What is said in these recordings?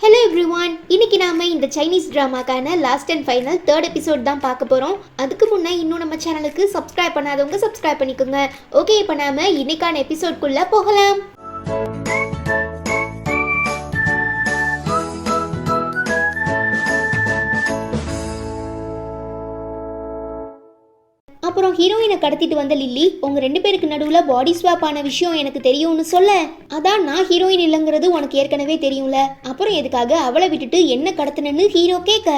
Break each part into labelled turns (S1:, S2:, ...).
S1: Hello everyone, இன்னைக்கு நாம இந்த சைனீஸ் ட்ராமாக்கான last and final third episode தான் பார்க்க போகிறோம். அதுக்கு முன்னே இன்னும் நம்ம சேனலுக்கு சப்ஸ்கிரைப் பண்ணாதவங்க சப்ஸ்கிரைப் பண்ணிக்கோங்க. ஓகே, இப்போ நாம இன்னைக்கான எபிசோட்குள்ளே போகலாம். அப்புறம் ஹீரோயினை கடத்திட்டு வந்த லில்லி, உங்க 2 பேருக்கு நடுவில் பாடி ஸ்வாப் ஆன விஷயம் எனக்கு தெரியும்னு சொல்ல, அதான் நான் ஹீரோயின் இல்லைங்கிறது உனக்கு ஏற்கனவே தெரியும்ல, அப்புறம் எதுக்காக அவளை விட்டுட்டு என்ன கடத்தினு ஹீரோ கேட்க,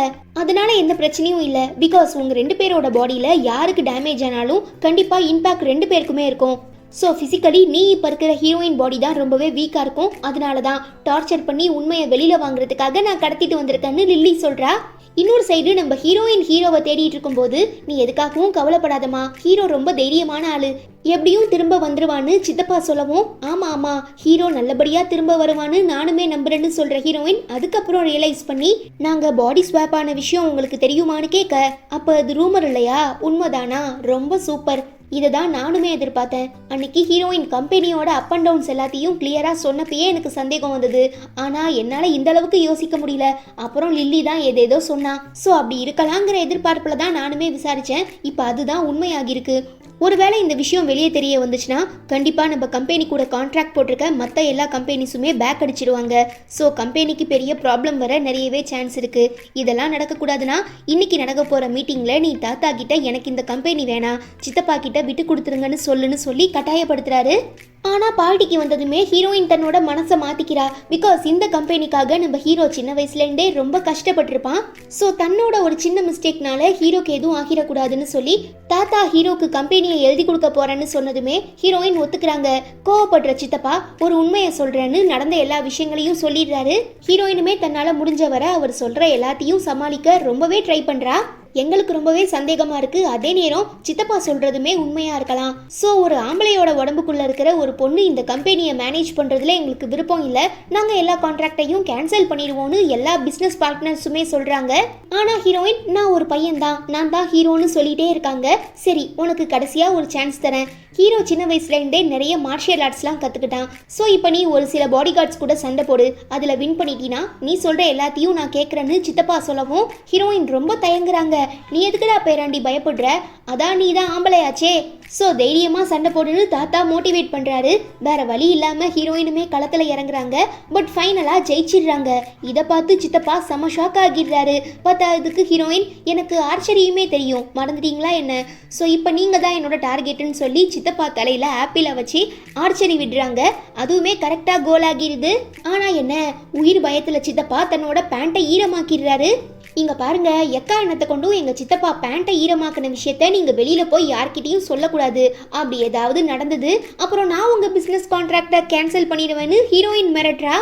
S1: அதனால எந்த பிரச்சனையும் இல்லை. பிகாஸ் உங்க 2 பேரோட பாடியில யாருக்கு டேமேஜ் ஆனாலும் கண்டிப்பா இம்பாக்ட் 2 பேருக்குமே இருக்கும். ஸோ ஃபிசிக்கலி நீ இப்போ இருக்கிற ஹீரோயின் பாடி தான் ரொம்பவே வீக்காக இருக்கும். அதனால தான் டார்ச்சர் பண்ணி உண்மையை வெளியில் வாங்குறதுக்காக நான் கடத்திட்டு வந்திருக்கேன்னு லில்லி சொல்கிறா. இன்னொரு சைடு நம்ம ஹீரோவை தேடிட்டு இருக்கும்போது, நீ எதுக்காகவும் கவலைப்படாதமா, ஹீரோ ரொம்ப தைரியமான ஆளு, எப்படியும் திரும்ப வந்துருவான்னு சித்தப்பா சொல்லவும், ஆமா ஹீரோ நல்லபடியா திரும்ப வருவான்னு நானுமே நம்புறேன்னு சொல்ற ஹீரோயின் அதுக்கப்புறம் ரியலைஸ் பண்ணி, நாங்க பாடி ஸ்வாப் ஆன விஷயம் உங்களுக்கு தெரியுமான்னு கேட்க, அப்ப அது ரூமர் இல்லையா, உண்மைதானா, ரொம்ப சூப்பர், இதை தான் நானுமே எதிர்பார்த்தேன். அன்னைக்கு ஹீரோயின் கம்பெனியோட அப் அண்ட் டவுன்ஸ் எல்லாத்தையும் கிளியரா சொன்னப்பயே எனக்கு சந்தேகம் வந்தது. ஆனா என்னால இந்த அளவுக்கு யோசிக்க முடியல. அப்புறம் லில்லி தான் ஏதேதோ சொன்னா. ஸோ அப்படி இருக்கலாங்கிற எதிர்பார்ப்புல தான் நானுமே விசாரிச்சேன். இப்போ அதுதான் உண்மையாகிருக்கு. ஒருவேளை இந்த விஷயம் வெளியே தெரிய வந்துச்சுன்னா கண்டிப்பாக நம்ம கம்பெனி கூட கான்ட்ராக்ட் போட்டிருக்க மற்ற எல்லா கம்பெனிஸுமே பேக் அடிச்சிடுவாங்க. ஸோ கம்பெனிக்கு பெரிய ப்ராப்ளம் வர நிறையவே சான்ஸ் இருக்குது. இதெல்லாம் நடக்கக்கூடாதுன்னா இன்னைக்கு நடக்க போகிற மீட்டிங்கில் நீ தாத்தா கிட்ட எனக்கு இந்த கம்பெனி வேணாம், சித்தப்பா கிட்ட விட்டு கொடுத்துருங்கன்னு சொல்லுன்னு சொல்லி கட்டாயப்படுத்துறாரு. ஆனால் பார்ட்டிக்கு வந்ததுமே ஹீரோயின் தன்னோட மனசை மாற்றிக்கிறா. பிகாஸ் இந்த கம்பெனிக்காக நம்ம ஹீரோ சின்ன வயசுலேருந்தே ரொம்ப கஷ்டப்பட்டிருப்பான். ஸோ தன்னோட ஒரு சின்ன மிஸ்டேக்னால ஹீரோக்கு எதுவும் ஆகிடக்கூடாதுன்னு சொல்லி தாத்தா ஹீரோக்கு கம்பெனியை எழுதி கொடுக்க போறேன்னு சொன்னதுமே ஹீரோயின் ஒத்துக்கிறாங்க. கோவப்படுற சித்தப்பா ஒரு உண்மையை சொல்றேன்னு நடந்த எல்லா விஷயங்களையும் சொல்லிடுறாரு. ஹீரோயினுமே தன்னால் முடிஞ்ச வரை அவர் சொல்ற எல்லாத்தையும் சமாளிக்க ரொம்பவே ட்ரை பண்றா. எங்களுக்கு ரொம்பவே சந்தேகமா இருக்கு. அதே நேரம் சித்தப்பா சொல்றதுமே உண்மையா இருக்கலாம். ஸோ ஒரு ஆம்பளையோட உடம்புக்குள்ள இருக்கிற ஒரு பொண்ணு இந்த கம்பெனியை மேனேஜ் பண்றதுல எங்களுக்கு விருப்பம் இல்லை, நாங்க எல்லா கான்ட்ராக்டையும் கேன்சல் பண்ணிடுவோம்னு எல்லா பிசினஸ் பார்ட்னர்ஸுமே சொல்றாங்க. ஆனா ஹீரோயின், நான் ஒரு பையன் தான், நான் தான் ஹீரோன்னு சொல்லிட்டே இருக்காங்க. சரி, உனக்கு கடைசியா ஒரு சான்ஸ் தரேன். ஹீரோ சின்ன வயசுல இருந்தே நிறைய மார்ஷியல் ஆர்ட்ஸ்லாம் கத்துக்கிட்டான். ஸோ இப்போ நீ ஒரு சில பாடி கார்ட்ஸ் கூட சண்டை போடு, அதில் வின் பண்ணிட்டீனா நீ சொல்ற எல்லாத்தையும் நான் கேட்குறேன்னு சித்தப்பா சொல்லவும் ஹீரோயின் ரொம்ப தயங்குறாங்க. நீ எதுக்குடா பேராண்டி பயப்படுற, அதான் நீ தான் ஆம்பளையாச்சே, ஸோ தைரியமாக சண்டை போடுன்னு தாத்தா மோட்டிவேட் பண்ணுறாரு. வேற வழி இல்லாமல் ஹீரோயினுமே களத்தில் இறங்குறாங்க. பட் ஃபைனலாக ஜெயிச்சிடுறாங்க. இதை பார்த்து சித்தப்பா செம ஷாக் ஆகிடுறாரு. இதுக்கு ஹீரோயின், எனக்கு ஆர்ச்சரியுமே தெரியும், மறந்துட்டீங்களா என்ன, ஸோ இப்போ நீங்கள் தான் என்னோட டார்கெட்டுன்னு சொல்லி சித்தப்பா தலையில் ஆப்பிளை வச்சு ஆர்ச்சரி விடுறாங்க. அதுவுமே கரெக்டாக கோல் ஆகிடுது. ஆனால் என்ன, உயிர் பயத்தில் சித்தப்பா தன்னோட பேண்ட்டை ஈரமாக்கிடுறாரு. இங்க பாருங்க, எக்காரணத்தை கொண்டும் எங்க சித்தப்பா பேண்ட்டை ஈரமாக்கின விஷயத்த நீங்க வெளியில போய் யார்கிட்டையும் சொல்லக்கூடாது. அப்படி ஏதாவது நடந்தது அப்புறம் நான் உங்க பிசினஸ் கான்ட்ராக்டை கேன்சல் பண்ணிடுவேன்னு ஹீரோயின் மிரட்டுறா.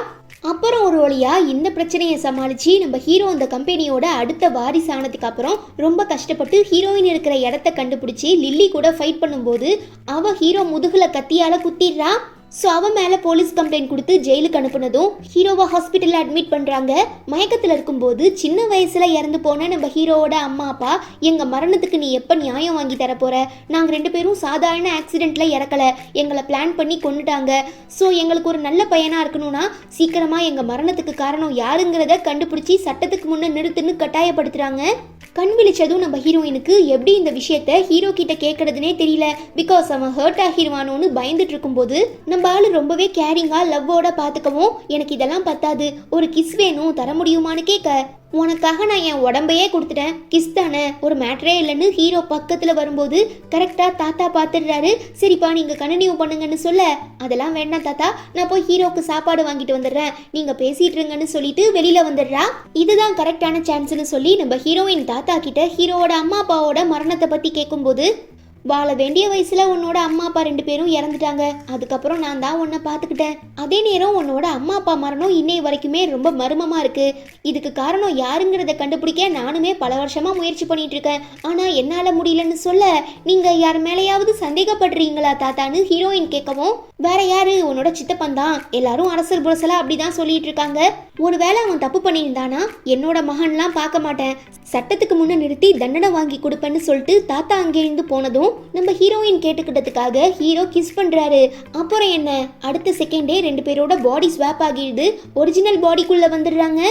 S1: அப்புறம் ஒரு வழியா இந்த பிரச்சனையை சமாளிச்சு நம்ம ஹீரோ அந்த கம்பெனியோட அடுத்த வாரிசு ஆனதுக்கு அப்புறம் ரொம்ப கஷ்டப்பட்டு ஹீரோயின் இருக்கிற இடத்த கண்டுபிடிச்சி லில்லி கூட ஃபைட் பண்ணும்போது அவ ஹீரோ முதுகுல கத்தியால குத்திடுறா. ஸோ அவன் மேலே போலீஸ் கம்ப்ளைண்ட் கொடுத்து ஜெயிலுக்கு அனுப்புனதும் ஹீரோவை ஹாஸ்பிட்டலில் அட்மிட் பண்ணுறாங்க. மயக்கத்தில் இருக்கும்போது சின்ன வயசில் இறந்து போன நம்ம ஹீரோவோட அம்மா அப்பா, எங்கள் மரணத்துக்கு நீ எப்போ நியாயம் வாங்கி தரப்போற, நாங்கள் 2 பேரும் சாதாரண ஆக்சிடெண்ட்டில் இறக்கலை, எங்களை பிளான் பண்ணி கொண்டுட்டாங்க. ஸோ எங்களுக்கு ஒரு நல்ல பையனாக இருக்கணும்னா சீக்கிரமாக எங்கள் மரணத்துக்கு காரணம் யாருங்கிறத கண்டுபிடிச்சி சட்டத்துக்கு முன்னே நிறுத்துன்னு கட்டாயப்படுத்துகிறாங்க. கண் விழிச்சதும் நம்ம ஹீரோயினுக்கு எப்படி இந்த விஷயத்த ஹீரோ கிட்ட கேட்கறதுனே தெரியல. பிகாஸ் அவன் ஹர்ட் ஆகிடுவானோன்னு பயந்துட்டு இருக்கும்போது நம்ம ஆளு ரொம்பவே கேரிங்கா லவ்வோட பார்த்துக்கவும், எனக்கு இதெல்லாம் பத்தாது, ஒரு கிஸ் வேணும், தர முடியுமான்னு கேட்க, உனக்காக நான் என் உடம்பையே கொடுத்துட்டேன், கிஸ் தானே, ஒரு மேட்டரே இல்லைன்னு ஹீரோ பக்கத்தில் வரும்போது கரெக்டாக தாத்தா பார்த்துடுறாரு. சரிப்பா நீங்கள் கண்டினியூ பண்ணுங்கன்னு சொல்ல, அதெல்லாம் வேண்டாம் தாத்தா, நான் போய் ஹீரோக்கு சாப்பாடு வாங்கிட்டு வந்துடுறேன், நீங்கள் பேசிட்டு இருங்கன்னு சொல்லிட்டு வெளியில் வந்துடுறா. இதுதான் கரெக்டான சான்ஸ்னு சொல்லி நம்ம ஹீரோயின் தாத்தா கிட்ட ஹீரோவோட அம்மா அப்பாவோட மரணத்தை பற்றி கேட்கும்போது, வாழ வேண்டிய வயசுல உன்னோட அம்மா அப்பா 2 பேரும் இறந்துட்டாங்க, அதுக்கப்புறம் நான் தான் உன்னை பார்த்துக்கிட்டேன். அதே நேரம் உன்னோட அம்மா அப்பா மரணம் இன்னை வரைக்குமே ரொம்ப மர்மமா இருக்கு. இதுக்கு காரணம் யாருங்கிறத கண்டுபிடிக்க நானுமே பல வருஷமா முயற்சி பண்ணிட்டு இருக்கேன். ஆனா என்னால முடியலன்னு சொல்ல, நீங்க யார் மேலேயாவது சந்தேகப்படுறீங்களா தாத்தான்னு ஹீரோயின் கேட்கவும், வேற யாரு, உன்னோட சித்தப்பன் தான், எல்லாரும் அரசல் புரசலா அப்படிதான் சொல்லிட்டு இருக்காங்க. ஒருவேளை அவன் தப்பு பண்ணியிருந்தானா என்னோட மகன்லாம் பார்க்க மாட்டேன், சட்டத்துக்கு முன்ன நிறுத்தி தண்டனை வாங்கி கொடுப்பேன்னு சொல்லிட்டு தாத்தா அங்கேருந்து போனதும் நம்ம ஹீரோயின் கேட்டுக்கிட்டதுக்காக ஹீரோ கிஸ் பண்றாரு. அப்புறம் என்ன, அடுத்த செகண்டே 2 பேரோட பாடி ஸ்வாப் ஆகிடுது, ஒரிஜினல் பாடிக்குள்ள வந்துடுறாங்க.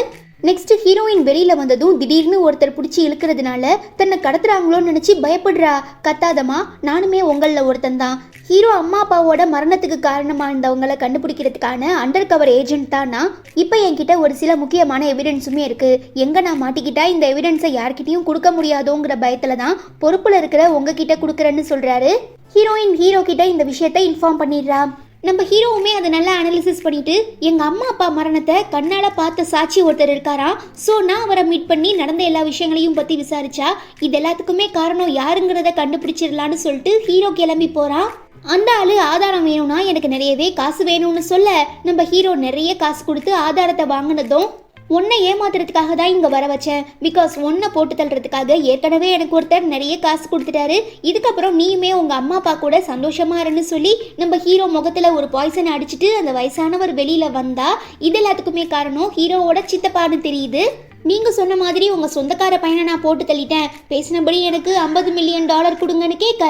S1: நெக்ஸ்ட் ஹீரோயின் வெளியில வந்ததும் திடீர்னு ஒருத்தர் பிடிச்சி இழுக்கிறதுனால தன்னை கடத்துறாங்களோன்னு நினைச்சு பயப்படுறா. கத்தாதமா, நானுமே உங்களில் ஒருத்தன் தான். ஹீரோ அம்மா அப்பாவோட மரணத்துக்கு காரணமா இருந்தவங்களை கண்டுபிடிக்கிறதுக்கான அண்டர் கவர் ஏஜென்ட் தான் நான். இப்போ என்கிட்ட ஒரு சில முக்கியமான எவிடன்ஸுமே இருக்கு. எங்க நான் மாட்டிக்கிட்டா இந்த எவிடன்ஸை யார்கிட்டயும் கொடுக்க முடியாதோங்கிற பயத்துல தான் பொறுப்புல இருக்கிற உங்ககிட்ட கொடுக்குறேன்னு சொல்றாரு. ஹீரோயின் ஹீரோ கிட்ட இந்த விஷயத்த இன்ஃபார்ம் பண்ணிடுறா. நம்ம ஹீரோவுமே அதை நல்லா அனலிசிஸ் பண்ணிட்டு எங்கள் அம்மா அப்பா மரணத்தை கண்ணால் பார்த்த சாட்சி ஒருத்தர் இருக்காராம். ஸோ நான் அவரை மீட் பண்ணி நடந்த எல்லா விஷயங்களையும் பற்றி விசாரிச்சா இது எல்லாத்துக்குமே காரணம் யாருங்கிறத கண்டுபிடிச்சிடலான்னு சொல்லிட்டு ஹீரோ கிளம்பி போகிறான். அந்த ஆளு ஆதாரம் வேணும்னா எனக்கு நிறையவே காசு வேணும்னு சொல்ல நம்ம ஹீரோ நிறைய காசு கொடுத்து ஆதாரத்தை வாங்கினதும் உன்னை ஏமாத்துறதுக்காக தான் இங்கே வர வச்சேன். பிகாஸ் உன்னை போட்டு தள்ளுறதுக்காக ஏற்கனவே எனக்கு ஒருத்தர் நிறைய காசு கொடுத்துட்டாரு. இதுக்கப்புறம் நீயுமே உங்கள் அம்மா அப்பா கூட சந்தோஷமா இருன்னு சொல்லி நம்ம ஹீரோ முகத்தில் ஒரு பாய்சனை அடிச்சுட்டு அந்த வயசானவர் வெளியில் வந்தா இது எல்லாத்துக்குமே காரணம் ஹீரோவோட சித்தப்பான்னு தெரியுது. நீங்கள் சொன்ன மாதிரி உங்கள் சொந்தக்கார பையனை நான் போட்டு தள்ளிட்டேன், பேசினபடி எனக்கு $50 மில்லியன் கொடுங்கன்னு கேட்க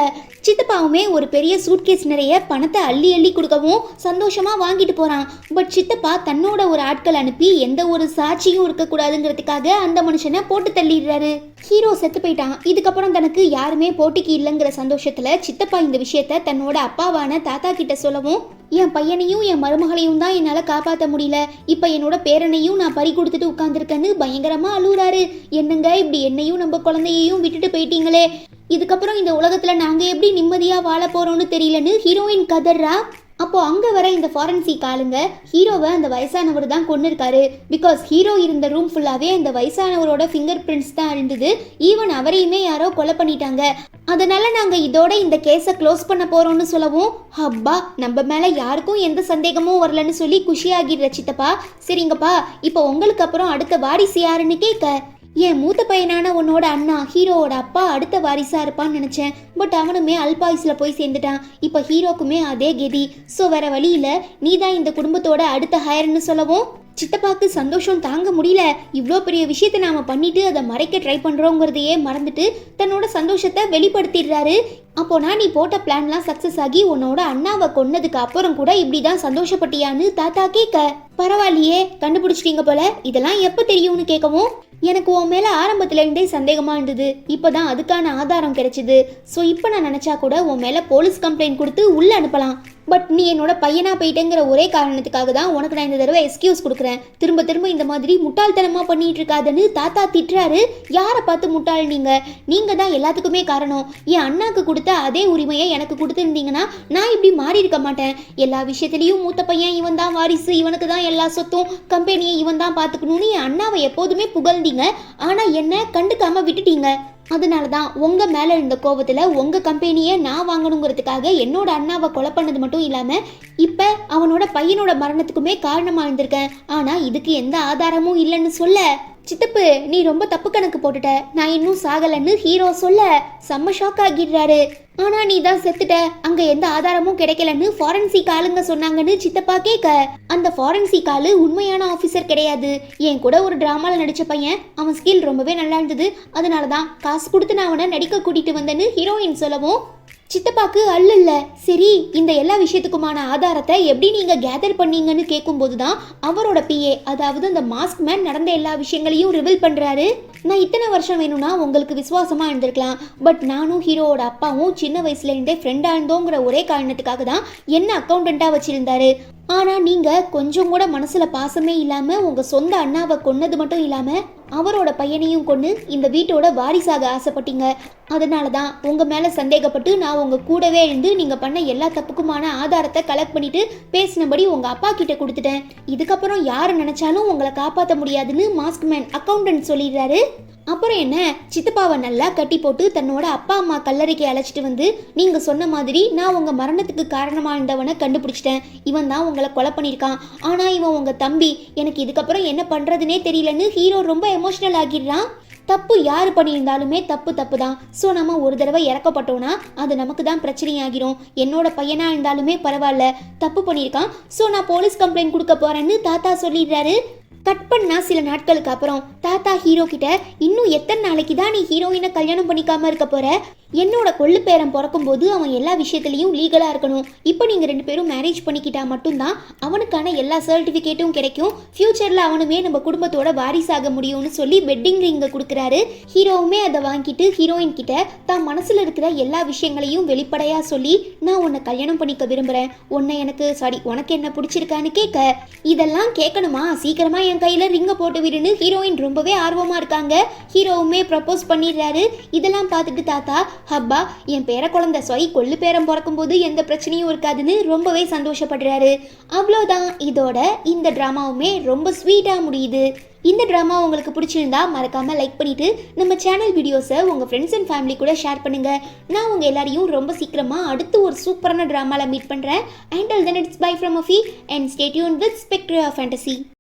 S1: சித்தப்பாவுமே ஒரு பெரிய சூட்கேஸ் நிறைய பணத்தை அள்ளி அள்ளி கொடுக்கவும் சந்தோஷமாக வாங்கிட்டு போகிறான். பட் சித்தப்பா தன்னோட ஒரு ஆட்கள் அனுப்பி எந்த ஒரு சாட்சியும் இருக்கக்கூடாதுங்கிறதுக்காக அந்த மனுஷனை போட்டு தள்ளிடுறாரு. ஹீரோ செத்து போயிட்டான். இதுக்கப்புறம் தனக்கு யாருமே போட்டிக்கு இல்லைங்கிற சந்தோஷத்தில் சித்தப்பா இந்த விஷயத்த தன்னோட அப்பாவான தாத்தா கிட்ட சொல்லவும் என் பையனையும் என் மருமகளையும் தான் என்னால் காப்பாற்ற முடியல, இப்போ என்னோட பேரனையும் நான் பறி கொடுத்துட்டு உட்காந்துருக்கேன்னு பயங்கரமாக அழுகுறாரு. என்னங்க இப்படி என்னையும் நம்ம குழந்தையையும் விட்டுட்டு போயிட்டீங்களே, இதுக்கப்புறம் இந்த உலகத்தில் நாங்கள் எப்படி நிம்மதியாக வாழ போகிறோன்னு தெரியலன்னு ஹீரோயின் கதறா. அப்போ அங்கே வர இந்த ஃபாரன்சிக் ஆளுங்க ஹீரோவை அந்த வயசானவர் தான் கொண்டு இருக்காரு. பிகாஸ் ஹீரோ இருந்த ரூம் ஃபுல்லாகவே அந்த வயசானவரோட ஃபிங்கர் பிரிண்ட்ஸ் தான் இருந்தது. ஈவன் அவரையுமே யாரோ கொலை பண்ணிட்டாங்க. அதனால நாங்கள் இதோட இந்த கேஸை க்ளோஸ் பண்ண போகிறோம்னு சொல்லவும் அப்பா நம்ம மேலே யாருக்கும் எந்த சந்தேகமும் வரலன்னு சொல்லி குஷியாகிடுற சித்தப்பா. சரிங்கப்பா, இப்போ உங்களுக்கு அப்புறம் அடுத்த வாரிசு யாருன்னு கேட்க என் மூத்த பையனான உன்னோட அண்ணா ஹீரோவோட அப்பா அடுத்த வாரிசாக இருப்பான்னு நினச்சேன். பட் அவனுமே அல்பாயுஸில் போய் சேர்ந்துட்டான். இப்போ ஹீரோக்குமே அதே கெதி. ஸோ வேற வழியில் நீ தான் இந்த குடும்பத்தோட அடுத்த ஹயர்னு சொல்லவும் சித்தப்பாக்கு சந்தோஷம் தாங்க முடியல. இவ்வளோ பெரிய விஷயத்தை நாம் பண்ணிட்டு அதை மறைக்க ட்ரை பண்ணுறோங்கிறதையே மறந்துட்டு தன்னோட சந்தோஷத்தை வெளிப்படுத்திடுறாரு. அப்போனா நீ போட்ட பிளான்லாம் சக்ஸஸ் ஆகி உன்னோட அண்ணாவை கொன்னதுக்கு அப்புறம் கூட இப்படி தான் சந்தோஷப்பட்டியான்னு தாத்தா கேட்க பரவாயில்லையே கண்டுபிடிச்சிட்டீங்க போல, இதெல்லாம் எப்போ தெரியும்னு கேட்கவும் எனக்கு உன் மேலே ஆரம்பத்துலேருந்தே சந்தேகமாக இருந்தது, இப்போ தான் அதுக்கான ஆதாரம் கிடைச்சிது. ஸோ இப்போ நான் நினச்சா கூட உன் மேலே போலீஸ் கம்ப்ளைண்ட் கொடுத்து உள்ளே அனுப்பலாம். பட் நீ என்னோட பையனா போயிட்டேங்கிற ஒரே காரணத்துக்காக தான் உனக்கு நான் இந்த தடவை எக்ஸ்கியூஸ் கொடுக்குறேன். திரும்ப திரும்ப இந்த மாதிரி முட்டாள்தனமாக பண்ணிட்டு இருக்காதுன்னு தாத்தா திட்டுறாரு. யாரை பார்த்து முட்டாள் நீங்கள் தான் எல்லாத்துக்குமே காரணம். என் அண்ணாக்கு கொடுத்த அதே உரிமையை எனக்கு கொடுத்துருந்தீங்கன்னா நான் இப்படி மாறி இருக்க மாட்டேன். எல்லா விஷயத்துலையும் மூத்த பையன் இவன் தான் வாரிசு, இவனுக்கு தான் எல்லா சொத்தும், கம்பெனியை இவன் தான் பார்த்துக்கணும்னு என் அண்ணாவை எப்போதுமே புகழ்ந்தீங்க. ஆனால் என்ன கண்டுக்காம விட்டுட்டீங்க. அதனால தான் உங்கள் மேலே இருந்த கோபத்தில் உங்கள் கம்பெனியை நான் வாங்கணுங்கிறதுக்காக என்னோட அண்ணாவை கொலை பண்ணது மட்டும் இல்லாமல் இப்போ அவனோட பையனோட மரணத்துக்குமே காரணமாக இருந்திருக்கேன். ஆனால் இதுக்கு எந்த ஆதாரமும் இல்லைன்னு சொல்ல சித்தப்பு நீ ரொம்ப தப்பு கணக்கு போட்டுட்ட, நான் இன்னும் சாகலைன்னு ஹீரோ சொல்ல செம்ம ஷாக் ஆகிடுறாரு. ஆனால் நீ தான் செத்துட்ட, அங்கே எந்த ஆதாரமும் கிடைக்கலன்னு ஃபாரன்சிக் ஆளுங்க சொன்னாங்கன்னு சித்தப்பா கேட்க அந்த ஃபாரன்சிக் ஆளு உண்மையான ஆஃபீஸர் கிடையாது. என் கூட ஒரு ட்ராமாவில் நடித்த பையன், அவன் ஸ்கில் ரொம்பவே நல்லா இருந்தது, அதனால தான் காசு கொடுத்து நான் அவனை நடிக்க கூட்டிகிட்டு வந்தேன்னு ஹீரோயின் சொல்லவும் சித்தப்பாக்கு அல்ல. சரி, இந்த எல்லா விஷயத்துக்குமான ஆதாரத்தை எப்படி நீங்க கேதர் பண்ணீங்கன்னு கேட்கும்போது தான் அவரோட பிஏ, அதாவது அந்த மாஸ்க் மேன் நடந்த எல்லா விஷயங்களையும் ரிவீல் பண்றாரு. நான் இத்தனை வருஷம் வேணும்னா உங்களுக்கு விசுவாசமா இருந்திருக்கலாம், பட் நானும் ஹீரோவோட அப்பாவும் சின்ன வயசுல இருந்தே ஃப்ரெண்டா இருந்தோங்கிற ஒரே காரணத்துக்காக தான் என்ன அக்கௌண்டண்டா வச்சிருந்தாரு. ஆனா நீங்க கொஞ்சம் கூட மனசுல பாசமே இல்லாம உங்க சொந்த அண்ணாவை கொன்னது மட்டும் இல்லாம அவரோட பையனையும் கொண்டு இந்த வீட்டோட வாரிசாக ஆசைப்பட்டீங்க. அதனால தான் உங்க மேல சந்தேகப்பட்டு நான் உங்க கூடவே இருந்து நீங்க பண்ண எல்லா தப்புக்குமான ஆதாரத்தை கலெக்ட் பண்ணிட்டு பேசினபடி உங்க அப்பா கிட்ட கொடுத்துட்டேன். இதுக்கப்புறம் யாரு நினைச்சாலும் உங்களை காப்பாற்ற முடியாதுன்னு மாஸ்க் மேன் அக்கௌண்டன்ட் சொல்லிடுறாரு. அப்புறம் என்ன, சித்தப்பாவை நல்லா கட்டி போட்டு தன்னோட அப்பா அம்மா கல்லறைக்கு அழைச்சிட்டு வந்து நீங்க சொன்ன மாதிரி நான் உங்க மரணத்துக்கு காரணமா இருந்தவனை கண்டுபிடிச்சிட்டேன், இவன் தான் உங்களை கொலை பண்ணியிருக்கான், ஆனா இவன் உங்க தம்பி, எனக்கு இதுக்கப்புறம் என்ன பண்றதுனே தெரியலன்னு ஹீரோ ரொம்ப எமோஷனல் ஆகிடுறான். தப்பு யார் பண்ணியிருந்தாலுமே தப்பு தான். ஸோ நம்ம ஒரு தடவை இறக்கப்பட்டோன்னா அது நமக்கு தான் பிரச்சனையாகிரும். என்னோட பையனா இருந்தாலுமே பரவாயில்ல, தப்பு பண்ணியிருக்கான், ஸோ நான் போலீஸ் கம்ப்ளைண்ட் கொடுக்க போறேன்னு தாத்தா சொல்லிடுறாரு. கட் பண்ணா சில நாட்களுக்கு அப்புறம் தாத்தா ஹீரோ கிட்ட, இன்னும் எத்தனை நாளைக்கு தான் நீ ஹீரோயினை கல்யாணம் பண்ணிக்காம இருக்க போற? என்னோட கொள்ளு பேரன் பிறக்கும் போது அவன் எல்லா விஷயத்துலையும் லீகலா இருக்கணும். இப்போ நீங்க 2 பேரும் மேரேஜ் பண்ணிக்கிட்டா மட்டும்தான் அவனுக்கான எல்லா சர்டிஃபிகேட்டும் கிடைக்கும். ஃபியூச்சர்ல அவனுமே நம்ம குடும்பத்தோட வாரிசாக முடியும்னு சொல்லி வெட்டிங் ரிங்கை கொடுக்குறாரு. ஹீரோவுமே அதை வாங்கிட்டு ஹீரோயின் கிட்ட தான் மனசுல இருக்கிற எல்லா விஷயங்களையும் வெளிப்படையா சொல்லி, நான் உன்னை கல்யாணம் பண்ணிக்க விரும்புறேன், உனக்கு என்ன பிடிச்சிருக்கான்னு கேட்க, இதெல்லாம் கேட்கணுமா, சீக்கிரமா என் கையில ரிங்க போட்டு விடுன்னு ஹீரோயின் ரொம்பவே ஆர்வமா இருக்காங்க. ஹீரோவுமே ப்ரப்போஸ் பண்ணிடுறாரு. இதெல்லாம் பார்த்துட்டு தாத்தா, ஹப்பா என் பேர குழந்தை கொள்ளு பேரம் பிறக்கும் போது எந்த பிரச்சனையும் இருக்காதுன்னு ரொம்பவே சந்தோஷப்படுறாரு. அவ்வளோதான், இதோட இந்த டிராமாவுமே ரொம்ப ஸ்வீட்டா முடியுது. இந்த ட்ராமா உங்களுக்கு பிடிச்சிருந்தா மறக்காம லைக் பண்ணிட்டு நம்ம சேனல் வீடியோஸை உங்க ஃப்ரெண்ட்ஸ் அண்ட் ஃபேமிலி கூட ஷேர் பண்ணுங்க. நான் உங்க எல்லாரையும் ரொம்ப சீக்கிரமா அடுத்து ஒரு சூப்பரான ட்ராமால மீட் பண்றேன். Until then, it's bye from Afi and stay tuned with Spectre of Fantasy.